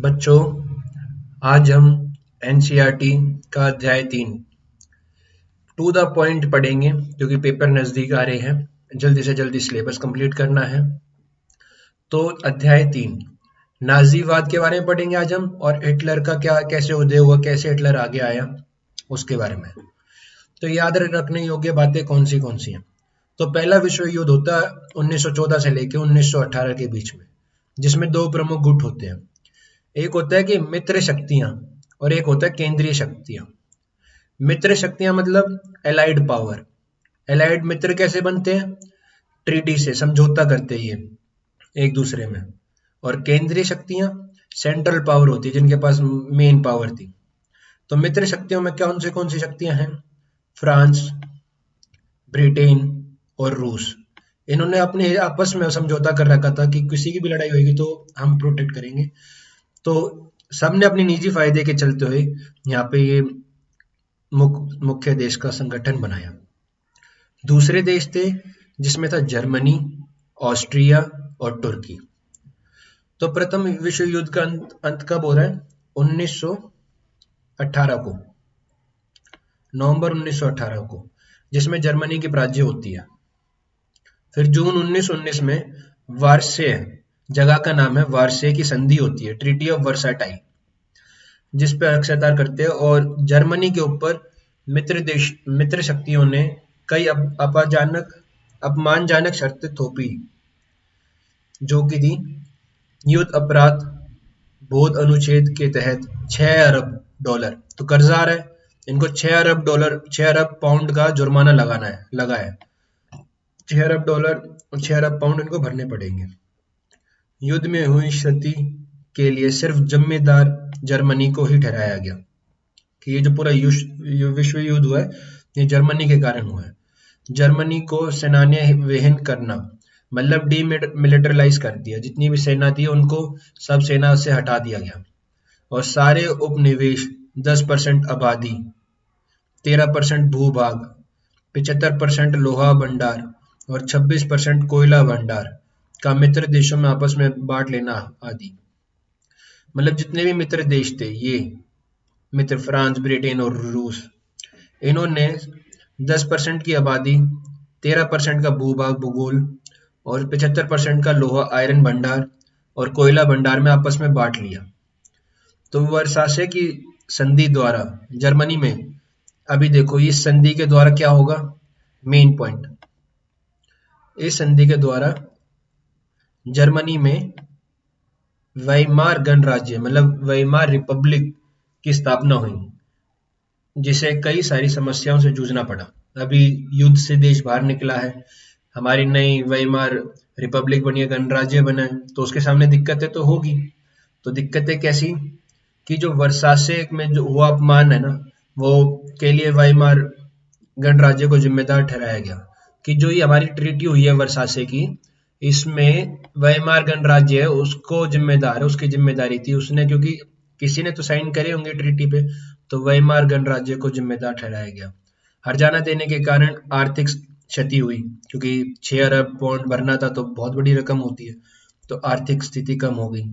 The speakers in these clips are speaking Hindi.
बच्चों, आज हम एनसीईआरटी का अध्याय 3 टू द पॉइंट पढ़ेंगे क्योंकि पेपर नज़दीक आ रहे हैं। जल्दी से जल्दी सिलेबस कंप्लीट करना है। तो अध्याय 3 नाज़ीवाद के बारे में पढ़ेंगे आज हम, और हिटलर का क्या कैसे उदय हुआ, कैसे हिटलर आगे आया, उसके बारे में। तो याद रखने योग्य बातें कौन सी हैं। तो पहला विश्व युद्ध होता है 1914 से लेकर 1918 के बीच में, जिसमें दो प्रमुख गुट होते हैं। एक होता है कि मित्र शक्तियां और एक होता है केंद्रीय शक्तियां। मित्र शक्तियां मतलब एलाइड पावर। एलाइड मित्र कैसे बनते हैं? ट्रीटी से समझौता करते हैं ये एक दूसरे में। और केंद्रीय शक्तियां सेंट्रल पावर होती है, जिनके पास मेन पावर थी। तो मित्र शक्तियों में कौन सी शक्तियां हैं? फ्रांस, ब्रिटेन और रूस। इन्होंने अपने आपस में समझौता कर रखा था कि किसी की भी लड़ाई होगी तो हम प्रोटेक्ट करेंगे। तो सबने अपनी निजी फायदे के चलते हुए यहाँ पे ये मुख्य देश का संगठन बनाया। दूसरे देश थे जिसमें था जर्मनी, ऑस्ट्रिया और तुर्की। तो प्रथम विश्व युद्ध का अंत कब हो रहा है? 1918 को, नवंबर 1918 को, जिसमें जर्मनी की पराजय होती है। फिर जून 1919 में वार्से, जगह का नाम है, वार्से की संधि होती है, ट्रीटी ऑफ वर्साटाइल, जिस पे हस्ताक्षर करते हैं। और जर्मनी के ऊपर मित्र शक्तियों ने कई अपमानजनक शर्तें थोपी, जो कि थी युद्ध अपराध बोध अनुच्छेद के तहत $6 अरब। तो कर्जदार है, इनको $6 अरब, $6 अरब का जुर्माना लगा है। $6 अरब और $6 अरब इनको भरने पड़ेंगे। युद्ध में हुई क्षति के लिए सिर्फ जिम्मेदार जर्मनी को ही ठहराया गया कि ये जो पूरा विश्व युद्ध हुआ है, ये जर्मनी के कारण हुआ है। जर्मनी को सेनाएं विहीन करना मतलब डीमिलिटराइज कर दिया। जितनी भी सेना थी उनको सब सेना से हटा दिया गया। और सारे उपनिवेश, 10% आबादी, 13% भूभाग, 75% लोहा भंडार और 26% कोयला भंडार का मित्र देशों में आपस में बांट लेना आदि। मतलब जितने भी मित्र देश थे, ये मित्र फ्रांस, ब्रिटेन और रूस, इन्होंने 10% की आबादी, 13% का भूभाग भूगोल और 75% का लोहा आयरन भंडार और कोयला भंडार में आपस में बांट लिया। तो वर्साचे की संधि द्वारा जर्मनी में, अभी देखो इस संधि के द्वारा क्या होगा, मेन पॉइंट, इस संधि के द्वारा जर्मनी में वेइमार गणराज्य मतलब वेइमार रिपब्लिक की स्थापना हुई, जिसे कई सारी समस्याओं से जूझना पड़ा। अभी युद्ध से देश बाहर निकला है, हमारी नई वेइमार रिपब्लिक बनी है, गणराज्य बना है, तो उसके सामने दिक्कतें तो होगी। तो दिक्कतें कैसी कि जो वर्साचे में जो हुआ अपमान है ना, वो के लिए वेइमार गणराज्य को जिम्मेदार ठहराया गया कि जो ये हमारी ट्रीटी हुई है वर्साचे की, इसमें वेइमार गणराज्य है उसको जिम्मेदार है, उसकी जिम्मेदारी थी उसने, क्योंकि किसी ने तो साइन करे होंगे ट्रीटी पे, तो वेइमार गणराज्य को जिम्मेदार ठहराया गया। हर्जाना देने के कारण आर्थिक क्षति हुई, क्योंकि 6 अरब भरना था तो बहुत बड़ी रकम होती है, तो आर्थिक स्थिति कम हो गई।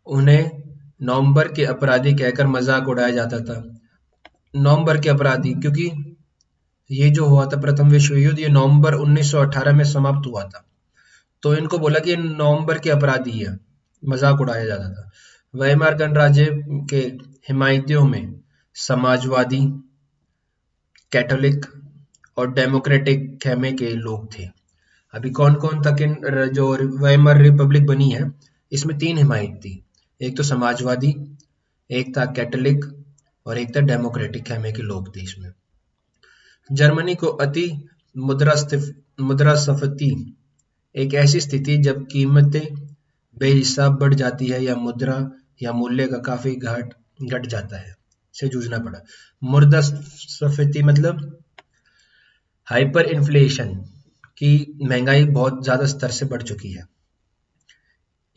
उन्हें नवंबर के अपराधी कहकर मजाक उड़ाया जाता था। नवंबर के अपराधी, क्योंकि ये जो हुआ था प्रथम विश्व युद्ध, ये नवंबर 1918 में समाप्त हुआ था, तो इनको बोला कि ये नवंबर के अपराधी है, मजाक उड़ाया जाता था। वेइमार गणराज्य के हिमायतियों में समाजवादी, कैथोलिक और डेमोक्रेटिक खेमे के लोग थे। अभी कौन कौन था कि जो वेइमार रिपब्लिक बनी है, इसमें 3 हिमायत थी, एक तो समाजवादी, एक था कैथोलिक और एक था डेमोक्रेटिक खेमे के लोग थे इसमें। जर्मनी को अति मुद्रास्फीति, एक ऐसी स्थिति जब कीमतें बेहिसाब बढ़ जाती है या मुद्रा या मूल्य का काफी घट जाता है, से जूझना पड़ा। मुद्रास्फीति मतलब हाइपर इन्फ्लेशन, की महंगाई बहुत ज्यादा स्तर से बढ़ चुकी है।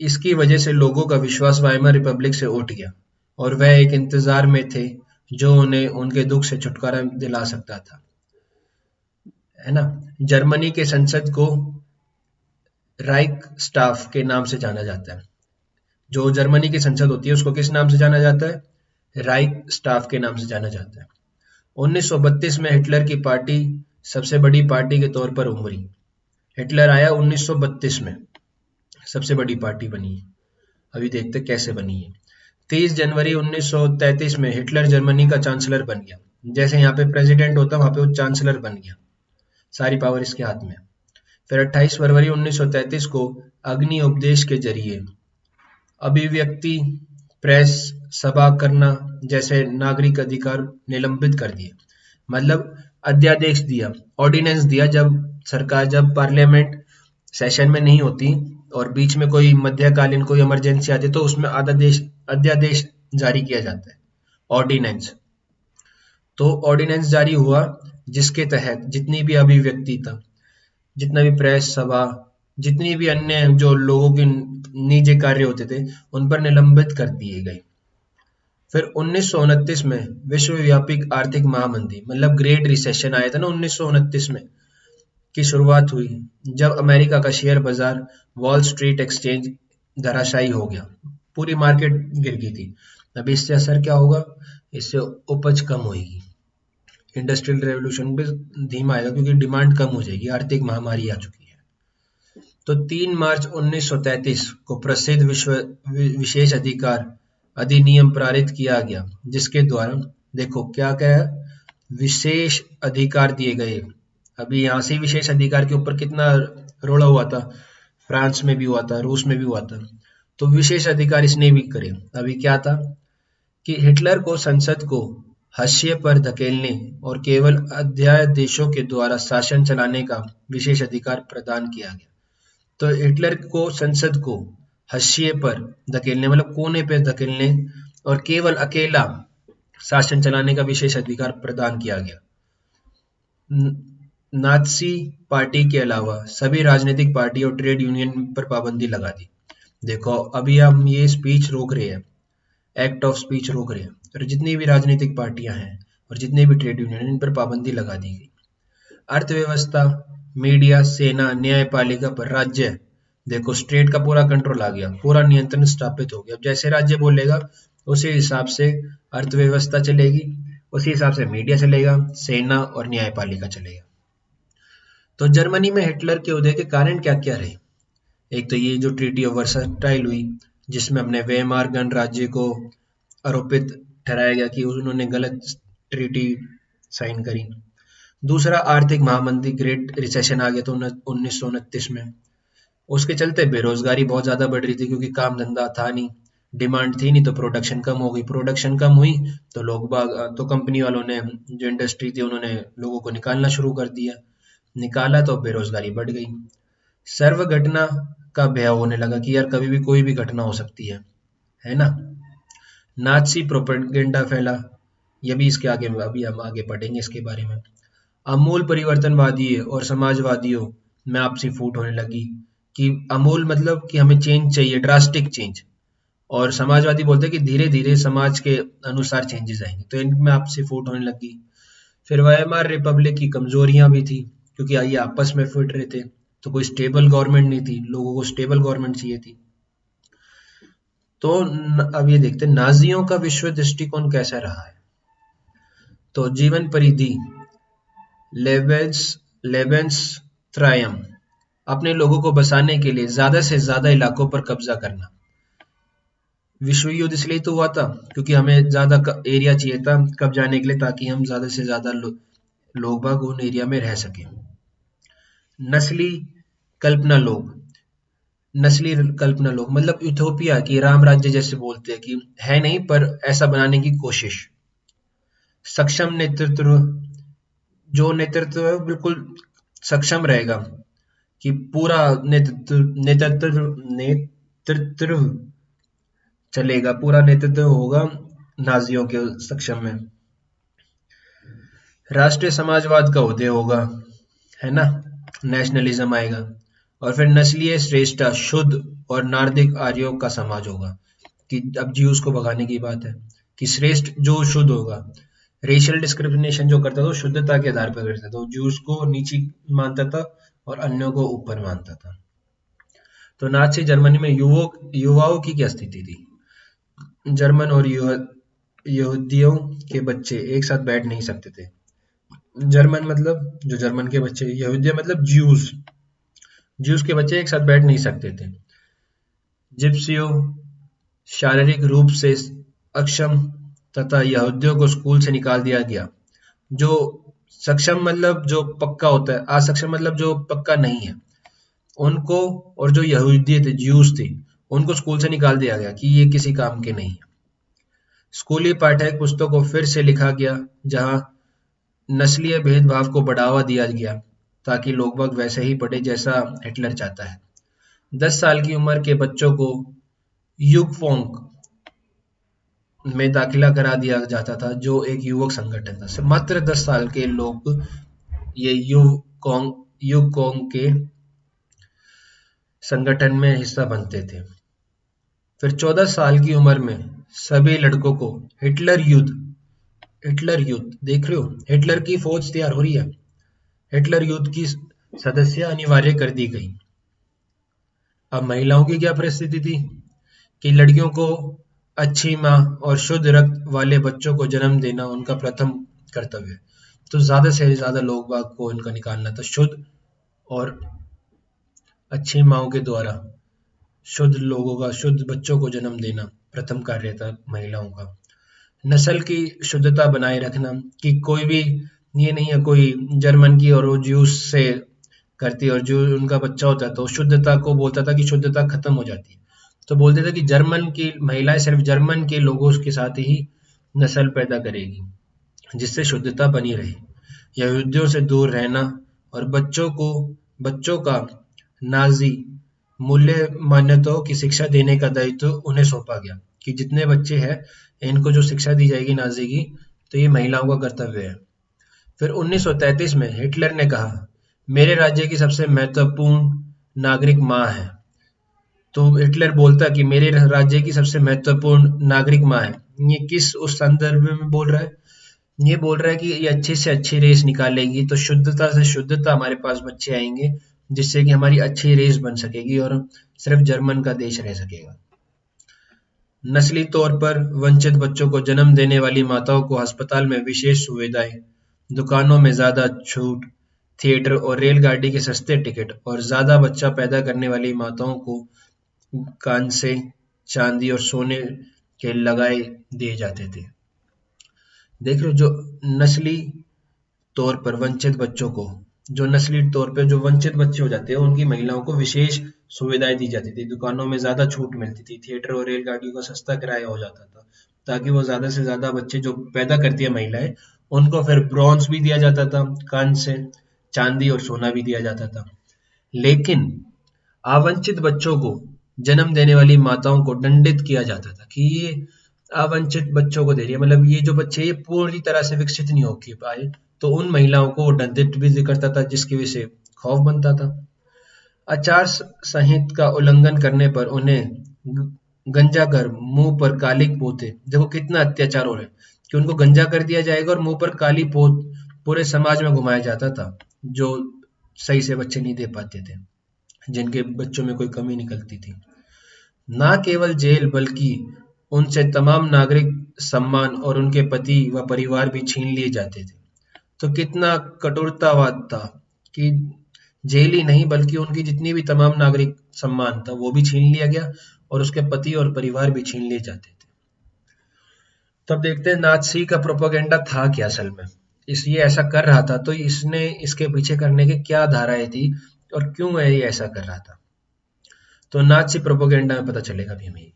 इसकी वजह से लोगों का विश्वास वेइमार रिपब्लिक से उठ गया और वह एक इंतजार में थे जो उन्हें उनके दुख से छुटकारा दिला सकता था, है ना। जर्मनी के संसद को राइक स्टाफ के नाम से जाना जाता है, जो जर्मनी की संसद होती है उसको किस नाम से जाना जाता है? राइक स्टाफ के नाम से जाना जाता है। 1932 में हिटलर की पार्टी सबसे बड़ी पार्टी के तौर पर उभरी। हिटलर आया 1932 में, सबसे बड़ी पार्टी बनी है। अभी देखते कैसे बनी है। 30 जनवरी 1933 में हिटलर जर्मनी का चांसलर बन गया। जैसे यहाँ पे प्रेसिडेंट होता वहां पे वो चांसलर बन गया, सारी पावर इसके हाथ में। फिर 28 फरवरी 1933 को अग्नि उपदेश के जरिए अभिव्यक्ति, प्रेस, सभा करना जैसे नागरिक अधिकार निलंबित कर दिए। मतलब अध्यादेश दिया, ऑर्डिनेंस दिया, जब पार्लियामेंट सेशन में नहीं होती और बीच में कोई मध्यकालीन कोई इमरजेंसी आती तो उसमें अध्यादेश जारी किया जाता है, ऑर्डिनेंस। तो ऑर्डिनेंस जारी हुआ जिसके तहत जितनी भी अभिव्यक्ति था, जितना भी प्रेस, सभा, जितनी भी अन्य जो लोगों के निजी कार्य होते थे उन पर निलंबित कर दिए गए। फिर 1929 में विश्वव्यापी आर्थिक महामंदी मतलब ग्रेट रिसेशन आया था ना 1929 में की शुरुआत हुई, जब अमेरिका का शेयर बाजार वॉल स्ट्रीट एक्सचेंज धराशायी हो गया, पूरी मार्केट गिर गई थी। अभी इससे असर क्या होगा? इससे उपज कम होगी, इंडस्ट्रियल रेवोल्यूशन भी धीमा आएगा क्योंकि डिमांड कम हो जाएगी, आर्थिक महामारी आ चुकी है। तो 3 मार्च 1933 को प्रसिद्ध विशेष अधिकार अधिनियम पारित किया गया, जिसके द्वारा देखो क्या क्या है, विशेष अधिकार दिए गए। अभी यहाँ से विशेष अधिकार के ऊपर कितना रोड़ा हुआ था, फ्रांस में भी हुआ था, रूस में भी हुआ था, तो विशेष अधिकार इसने भी करे। अभी क्या था कि हिटलर को संसद को हाशिए पर धकेलने और केवल अध्यादेशों के द्वारा शासन चलाने का विशेष अधिकार प्रदान किया गया। तो हिटलर को संसद को हाशिए पर धकेलने मतलब कोने पर धकेलने और केवल अकेला शासन चलाने का विशेष अधिकार प्रदान किया गया। नात्सी पार्टी के अलावा सभी राजनीतिक पार्टी और ट्रेड यूनियन पर पाबंदी लगा दी। देखो अभी हम ये स्पीच रोक रहे हैं, एक्ट ऑफ स्पीच रोक रहे हैं, और जितनी भी राजनीतिक पार्टियां हैं और जितने भी ट्रेड यूनियन इन पर पाबंदी लगा दी गई। अर्थव्यवस्था, मीडिया, सेना, न्यायपालिका पर राज्य, देखो स्टेट का पूरा कंट्रोल आ गया, पूरा नियंत्रण स्थापित हो गया। जैसे राज्य बोलेगा उसी हिसाब से अर्थव्यवस्था चलेगी, उसी हिसाब से मीडिया चलेगा, सेना और न्यायपालिका चलेगा। तो जर्मनी में हिटलर के उदय के कारण क्या क्या रहे? एक तो ये जो ट्रीटी ऑफ वर्साइल हुई, जिसमें अपने वेमार गणराज्य को आरोपित ठहराया गया कि उन्होंने गलत ट्रीटी साइन करी। दूसरा आर्थिक महामंदी, ग्रेट रिसेशन आ गया था 1929 में। उसके चलते बेरोजगारी बहुत ज्यादा बढ़ रही थी क्योंकि काम धंधा था नहीं, डिमांड थी नहीं, तो प्रोडक्शन कम हो गई। प्रोडक्शन कम हुई तो कंपनी वालों ने, जो इंडस्ट्री थी, उन्होंने लोगों को निकालना शुरू कर दिया। निकाला तो बेरोजगारी बढ़ गई। सर्व घटना का भय होने लगा कि यार कभी भी कोई भी घटना हो सकती है ना। नाजी प्रोपेगेंडा फैला, ये भी इसके आगे अभी हम आगे पढ़ेंगे इसके बारे में। अमूल परिवर्तनवादी और समाजवादियों में आपसी फूट होने लगी कि अमूल मतलब कि हमें चेंज चाहिए, ड्रास्टिक चेंज, और समाजवादी बोलते हैं कि धीरे धीरे समाज के अनुसार चेंजेस आएंगे, तो इनमें आपसी फूट होने लगी। फिर वायमार रिपब्लिक की कमजोरियां भी थी क्योंकि ये आपस में फिट रहे थे, तो कोई स्टेबल गवर्नमेंट नहीं थी, लोगों को स्टेबल गवर्नमेंट चाहिए थी। तो अब ये देखते हैं नाजियों का विश्व दृष्टिकोण कैसा रहा है। तो जीवन परिधि लेबेंस त्रायम, अपने लोगों को बसाने के लिए ज्यादा से ज्यादा इलाकों पर कब्जा करना। विश्व युद्ध इसलिए तो हुआ था क्योंकि हमें ज्यादा एरिया चाहिए था कब्जाने के लिए, ताकि हम ज्यादा से ज्यादा लोग बाग उन एरिया में रह सके। नस्ली कल्पना लोग, नस्ली कल्पना लोग मतलब यूथोपिया की राम राज्य जैसे बोलते हैं कि है नहीं, पर ऐसा बनाने की कोशिश। सक्षम नेतृत्व, जो नेतृत्व बिल्कुल सक्षम रहेगा कि पूरा नेतृत्व चलेगा, पूरा नेतृत्व होगा नाजियों के सक्षम में। राष्ट्रीय समाजवाद का उदय होगा, है ना, नेशनलिज्म आएगा। और फिर नस्लीय श्रेष्ठता, शुद्ध और नार्दिक आर्यों का समाज होगा, कि अब ज्यूज को भगाने की बात है कि श्रेष्ठ जो शुद्ध होगा। रेशियल डिस्क्रिमिनेशन जो करता था वो शुद्धता के आधार पर करता था, ज्यूज को नीचे मानता था और अन्यों को ऊपर मानता था। तो नाची जर्मनी में युवाओं की क्या स्थिति थी? जर्मन और यहूदियों के बच्चे एक साथ बैठ नहीं सकते थे। जर्मन मतलब जो जर्मन के बच्चे, यहूदिया मतलब ज्यूज, ज्यूज के बच्चे एक साथ बैठ नहीं सकते थे। जिप्सियों, शारीरिक रूप से अक्षम तथा यहूदियों को स्कूल से निकाल दिया गया। जो सक्षम मतलब जो पक्का होता है, असक्षम मतलब जो पक्का नहीं है, उनको, और जो यहूदी थे, ज्यूज थे, उनको स्कूल से निकाल दिया गया कि ये किसी काम के नहीं है। स्कूली पाठ्य पुस्तकों को फिर से लिखा गया, जहां नस्लीय भेदभाव को बढ़ावा दिया गया ताकि लोग बाग वैसे ही पढ़े जैसा हिटलर चाहता है। 10 साल की उम्र के बच्चों को युगफोंक में दाखिला करा दिया जाता था, जो एक युवक संगठन था। मात्र 10 साल के लोग ये युगकोंग के संगठन में हिस्सा बनते थे। फिर 14 साल की उम्र में सभी लड़कों को हिटलर युद्ध देख रहे हो, हिटलर की फौज तैयार हो रही है, हिटलर युद्ध की सदस्य अनिवार्य कर दी गई। अब महिलाओं की क्या परिस्थिति थी कि लड़कियों को अच्छी माँ और शुद्ध रक्त वाले बच्चों को जन्म देना उनका प्रथम कर्तव्य है। तो ज्यादा से ज्यादा लोग बाग को इनका निकालना था। शुद्ध और अच्छी माओ के द्वारा शुद्ध लोगों का, शुद्ध बच्चों को जन्म देना प्रथम कार्य था महिलाओं का। नस्ल की शुद्धता बनाए रखना, कि कोई भी ये नहीं है कोई जर्मन की और वो ज्यूस से करती और जो उनका बच्चा होता है तो शुद्धता को बोलता था कि शुद्धता खत्म हो जाती है, तो बोलते थे कि जर्मन की महिलाएं सिर्फ जर्मन के लोगों के साथ ही नस्ल पैदा करेगी जिससे शुद्धता बनी रहे। यहूदियों से दूर रहना और बच्चों का नाजी मूल्य मान्यताओं की शिक्षा देने का दायित्व उन्हें सौंपा गया कि जितने बच्चे हैं इनको जो शिक्षा दी जाएगी नाजी की, तो ये महिलाओं का कर्तव्य है। फिर 1933 में हिटलर ने कहा, मेरे राज्य की सबसे महत्वपूर्ण नागरिक माँ है। तो हिटलर बोलता कि मेरे राज्य की सबसे महत्वपूर्ण नागरिक माँ है। ये किस उस संदर्भ में बोल रहा है? ये बोल रहा है कि ये अच्छी से अच्छी रेस निकालेगी तो शुद्धता से शुद्धता हमारे पास बच्चे आएंगे, जिससे कि हमारी अच्छी रेस बन सकेगी और सिर्फ जर्मन का देश रह सकेगा। नस्ली तौर पर वंचित बच्चों को जन्म देने वाली माताओं को अस्पताल में विशेष सुविधाएं, दुकानों में ज्यादा छूट, थिएटर और रेलगाड़ी के सस्ते टिकट, और ज्यादा बच्चा पैदा करने वाली माताओं को कांसे, चांदी और सोने के लगाए दिए जाते थे। देख रहे हो, जो नस्ली तौर पर वंचित बच्चों को, जो नस्ली तौर पे जो वंचित बच्चे हो जाते हैं उनकी महिलाओं को विशेष सुविधाएं दी जाती थी, दुकानों में ज्यादा छूट मिलती थी, थिएटर और रेलगाड़ियों का सस्ता किराया हो जाता था, ताकि वो ज्यादा से ज्यादा बच्चे जो पैदा करती है महिलाएं उनको फिर ब्रॉन्ज भी दिया जाता था, कांस्य, चांदी और सोना भी दिया जाता था। लेकिन आवंचित बच्चों को जन्म देने वाली माताओं को दंडित किया जाता था कि ये अवंचित बच्चों को दे रही है, मतलब ये जो बच्चे ये पूरी तरह से विकसित नहीं हो पाए, तो उन महिलाओं को वो दंडित भी करता था, जिसकी वजह से खौफ बनता था। आचार संहिता का उल्लंघन करने पर उन्हें गंजा कर मुंह पर काली पोते, देखो कितना अत्याचार हो रहा है कि उनको गंजा कर दिया जाएगा और मुंह पर काली पोत पूरे समाज में घुमाया जाता था, जो सही से बच्चे नहीं दे पाते थे, जिनके बच्चों में कोई कमी निकलती थी। ना केवल जेल बल्कि उनसे तमाम नागरिक सम्मान और उनके पति व परिवार भी छीन लिए जाते थे। तो कितना कठोरतावाद था कि जेल ही नहीं बल्कि उनकी जितनी भी तमाम नागरिक सम्मान था वो भी छीन लिया गया और उसके पति और परिवार भी छीन लिए जाते थे। तब देखते हैं नाज़ी का प्रोपेगेंडा था क्या असल में, इसलिए ऐसा कर रहा था, तो इसने इसके पीछे करने की क्या धाराएं थी और क्यों ये ऐसा कर रहा था, तो नाज़ी प्रोपेगेंडा में पता चलेगा भी हमें।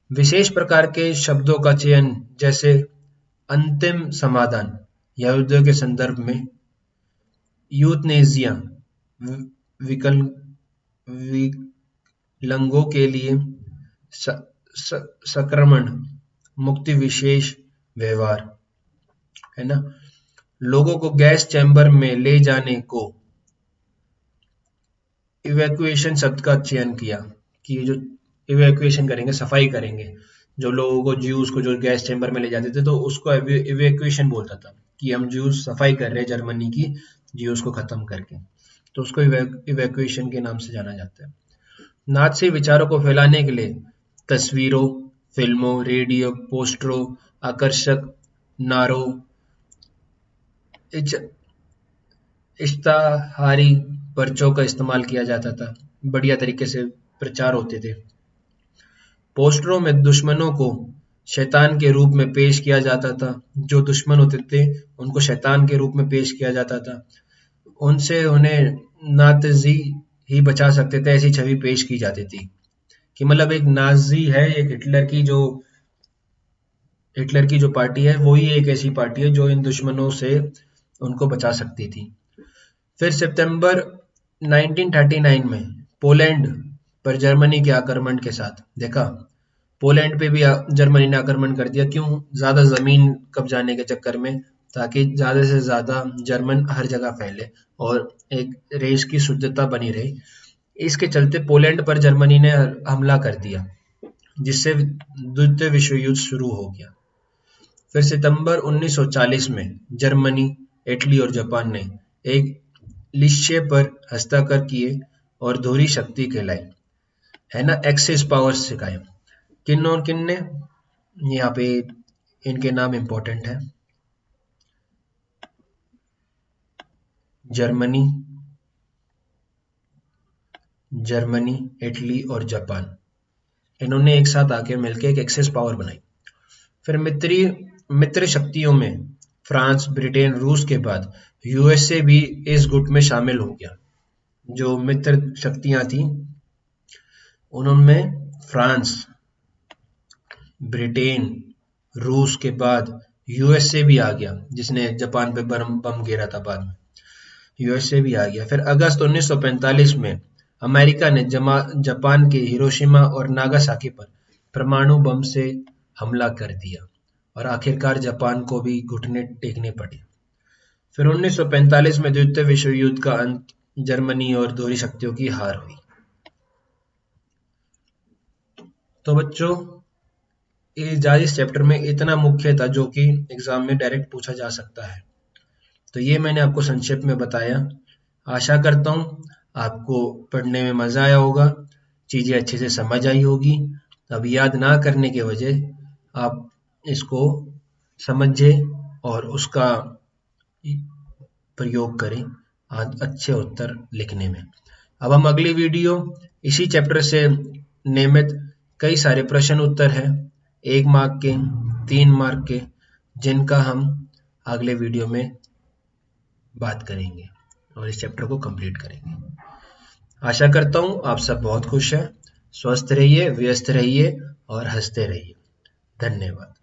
विशेष प्रकार के शब्दों का चयन, जैसे अंतिम समाधान यहूदियों के संदर्भ में, यूथनेसिया विकलांगों के लिए, संक्रमण मुक्ति, विशेष व्यवहार, है ना, लोगों को गैस चैम्बर में ले जाने को इवैक्यूएशन शब्द का चयन किया कि ये जो इवैक्यूएशन करेंगे, सफाई करेंगे, जो लोगों को, ज्यूज को जो गैस चैम्बर में ले जाते थे, तो उसको इवैक्यूएशन बोलता था कि हम ज्यूज सफाई कर रहे हैं जर्मनी की, ज्यूज को खत्म करके, तो उसको इवैक्यूएशन के नाम से जाना जाता है। नाज़ी विचारों को फैलाने के लिए तस्वीरों, फिल्मों, रेडियो, पोस्टरों, आकर्षक नारों, इश्ताहारी पर्चों का इस्तेमाल किया जाता था। बढ़िया तरीके से प्रचार होते थे। पोस्टरों में दुश्मनों को शैतान के रूप में पेश किया जाता था। जो दुश्मन होते थे उनको शैतान के रूप में पेश किया जाता था। उनसे उन्हें नाज़ी ही बचा सकते थे, ऐसी छवि पेश की जाती थी कि मतलब एक नाज़ी है, एक हिटलर की जो पार्टी है वही एक ऐसी पार्टी है जो इन दुश्मनों से उनको बचा सकती थी। फिर सितंबर 1939 में पोलैंड पर जर्मनी के आक्रमण के साथ देखा, पोलैंड पे भी जर्मनी ने आक्रमण कर दिया। क्यों? ज्यादा जमीन कब्जाने के चक्कर में, ताकि ज्यादा से ज्यादा जर्मन हर जगह फैले और एक देश की शुद्धता बनी रहे। इसके चलते पोलैंड पर जर्मनी ने हमला कर दिया, जिससे द्वितीय विश्व युद्ध शुरू हो गया। फिर सितंबर 1940 में जर्मनी, इटली और जापान ने एक लिस्चे पर हस्ताक्षर किए और दोहरी शक्ति कहलाई, है ना, एक्सेस पावर्स सिखाए। किन और किन ने? यहाँ पे इनके नाम इंपॉर्टेंट है। जर्मनी, इटली और जापान, इन्होंने एक साथ आके मिलकर एक एक्सेस पावर बनाई। फिर मित्र शक्तियों में फ्रांस, ब्रिटेन, रूस के बाद यूएसए भी इस गुट में शामिल हो गया। जो मित्र शक्तियां थी उनमें फ्रांस, ब्रिटेन, रूस के बाद यूएसए भी आ गया, जिसने जापान पे बम गिरा था बाद में। यूएसए भी आ गया। फिर अगस्त 1945 में अमेरिका ने जापान के हिरोशिमा और नागासाकी पर परमाणु बम से हमला कर दिया और आखिरकार जापान को भी घुटने टेकने पड़े। फिर 1945 में द्वितीय विश्व युद्ध का अंत, जर्मनी और दोहरी शक्तियों की हार हुई। तो बच्चों, इस चैप्टर में इतना मुख्य था जो कि एग्जाम में डायरेक्ट पूछा जा सकता है। तो ये मैंने आपको संक्षेप में बताया। आशा करता हूँ आपको पढ़ने में मजा आया होगा, चीजें अच्छे से समझ आई होगी। अब याद ना करने के वजह आप इसको समझें और उसका प्रयोग करें अच्छे उत्तर लिखने में। अब हम अगली वीडियो इसी चैप्टर से नियमित कई सारे प्रश्न उत्तर हैं, 1 मार्क के, 3 मार्क के, जिनका हम अगले वीडियो में बात करेंगे और इस चैप्टर को कंप्लीट करेंगे। आशा करता हूँ आप सब बहुत खुश हैं। स्वस्थ रहिए, व्यस्त रहिए और हंसते रहिए। धन्यवाद।